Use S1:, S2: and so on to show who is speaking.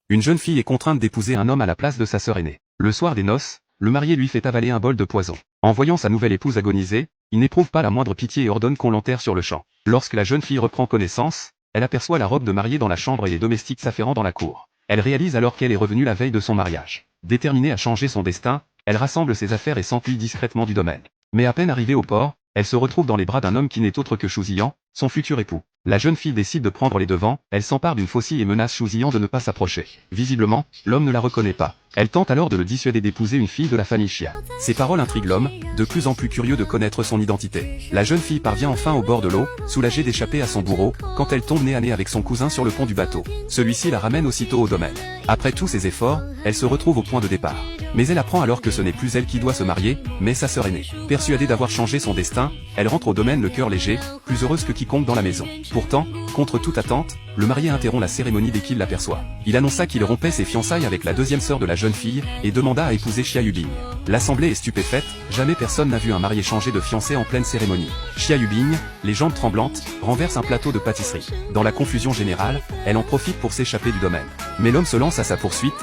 S1: Une jeune fille est contrainte d'épouser un homme à la place de sa sœur aînée. Le soir des noces, le marié lui fait avaler un bol de poison. En voyant sa nouvelle épouse agoniser, il n'éprouve pas la moindre pitié et ordonne qu'on l'enterre sur le champ. Lorsque la jeune fille reprend connaissance, elle aperçoit la robe de mariée dans la chambre et les domestiques s'affairant dans la cour. Elle réalise alors qu'elle est revenue la veille de son mariage. Déterminée à changer son destin, elle rassemble ses affaires et s'enfuit discrètement du domaine. Mais à peine arrivée au port, elle se retrouve dans les bras d'un homme qui n'est autre que Chouzian, son futur époux. La jeune fille décide de prendre les devants, elle s'empare d'une faucille et menace Chouzian de ne pas s'approcher. Visiblement, l'homme ne la reconnaît pas. Elle tente alors de le dissuader d'épouser une fille de la famille Chia. Ces paroles intriguent l'homme, de plus en plus curieux de connaître son identité. La jeune fille parvient enfin au bord de l'eau, soulagée d'échapper à son bourreau, quand elle tombe nez à nez avec son cousin sur le pont du bateau. Celui-ci la ramène aussitôt au domaine. Après tous ses efforts, elle se retrouve au point de départ. Mais elle apprend alors que ce n'est plus elle qui doit se marier, mais sa sœur aînée. Persuadée d'avoir changé son destin, elle rentre au domaine le cœur léger, plus heureuse que quiconque dans la maison. Pourtant, contre toute attente, le marié interrompt la cérémonie dès qu'il l'aperçoit. Il annonça qu'il rompait ses fiançailles avec la deuxième sœur de la jeune fille, et demanda à épouser Chia Yubing. L'assemblée est stupéfaite, jamais personne n'a vu un marié changer de fiancé en pleine cérémonie. Chia Yubing, les jambes tremblantes, renverse un plateau de pâtisserie. Dans la confusion générale, elle en profite pour s'échapper du domaine. Mais l'homme se lance à sa poursuite,